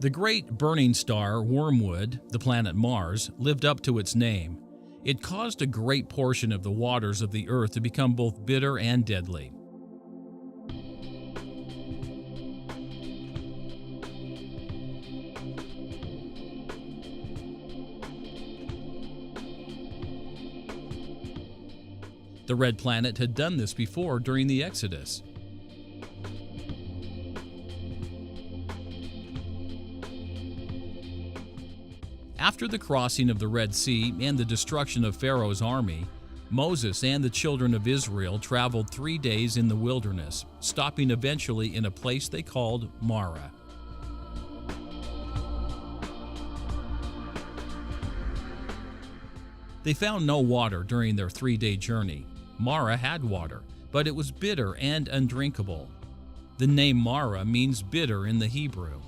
The great burning star Wormwood, the planet Mars, lived up to its name. It caused a great portion of the waters of the earth to become both bitter and deadly. The red planet had done this before during the Exodus. After the crossing of the Red Sea and the destruction of Pharaoh's army, Moses and the children of Israel traveled 3 days in the wilderness, stopping eventually in a place they called Marah. They found no water during their 3-day journey. Marah had water, but it was bitter and undrinkable. The name Marah means bitter in the Hebrew.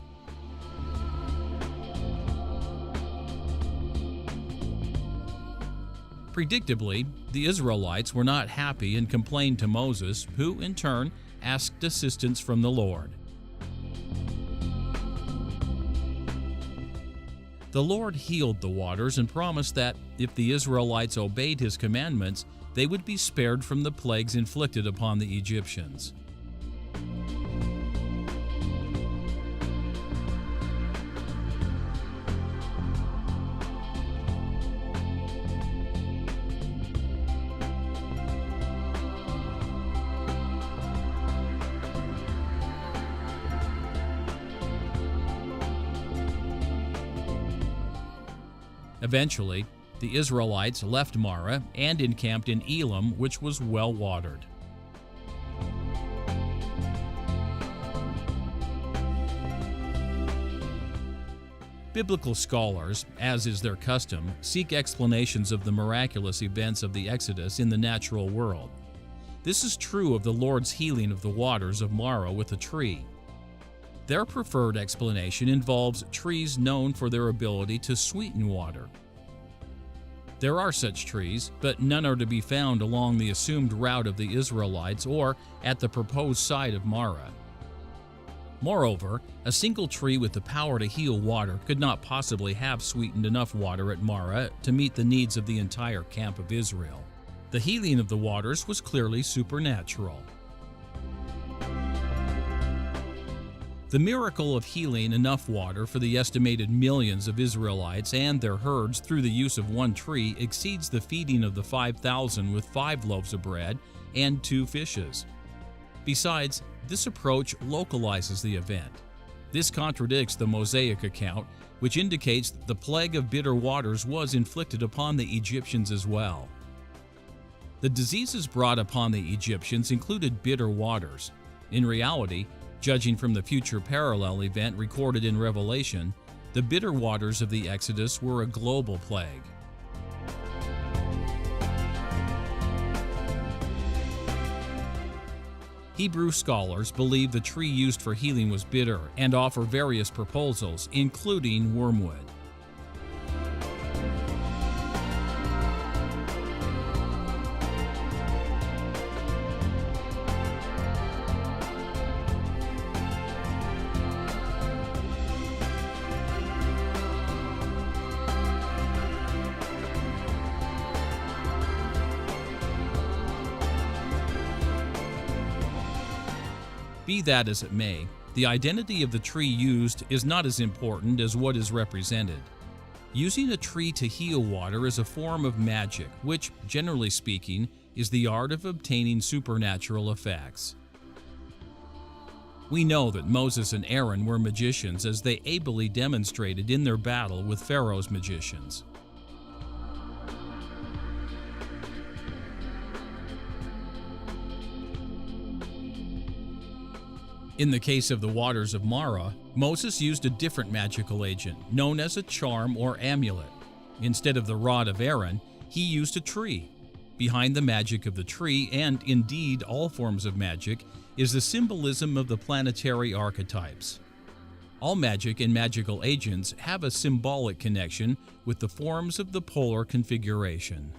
Predictably, the Israelites were not happy and complained to Moses, who, in turn, asked assistance from the Lord. The Lord healed the waters and promised that, if the Israelites obeyed his commandments, they would be spared from the plagues inflicted upon the Egyptians. Eventually, the Israelites left Marah and encamped in Elim, which was well watered. Biblical scholars, as is their custom, seek explanations of the miraculous events of the Exodus in the natural world. This is true of the Lord's healing of the waters of Marah with a tree. Their preferred explanation involves trees known for their ability to sweeten water. There are such trees, but none are to be found along the assumed route of the Israelites or at the proposed site of Marah. Moreover, a single tree with the power to heal water could not possibly have sweetened enough water at Marah to meet the needs of the entire camp of Israel. The healing of the waters was clearly supernatural. The miracle of healing enough water for the estimated millions of Israelites and their herds through the use of one tree exceeds the feeding of the 5,000 with 5 loaves of bread and 2 fishes. Besides, this approach localizes the event. This contradicts the Mosaic account, which indicates that the plague of bitter waters was inflicted upon the Egyptians as well. The diseases brought upon the Egyptians included bitter waters. In reality, judging from the future parallel event recorded in Revelation, the bitter waters of the Exodus were a global plague. Hebrew scholars believe the tree used for healing was bitter and offer various proposals, including wormwood. Be that as it may, the identity of the tree used is not as important as what is represented. Using a tree to heal water is a form of magic, which, generally speaking, is the art of obtaining supernatural effects. We know that Moses and Aaron were magicians, as they ably demonstrated in their battle with Pharaoh's magicians. In the case of the waters of Marah, Moses used a different magical agent, known as a charm or amulet. Instead of the rod of Aaron, he used a tree. Behind the magic of the tree, and indeed all forms of magic, is the symbolism of the planetary archetypes. All magic and magical agents have a symbolic connection with the forms of the polar configuration.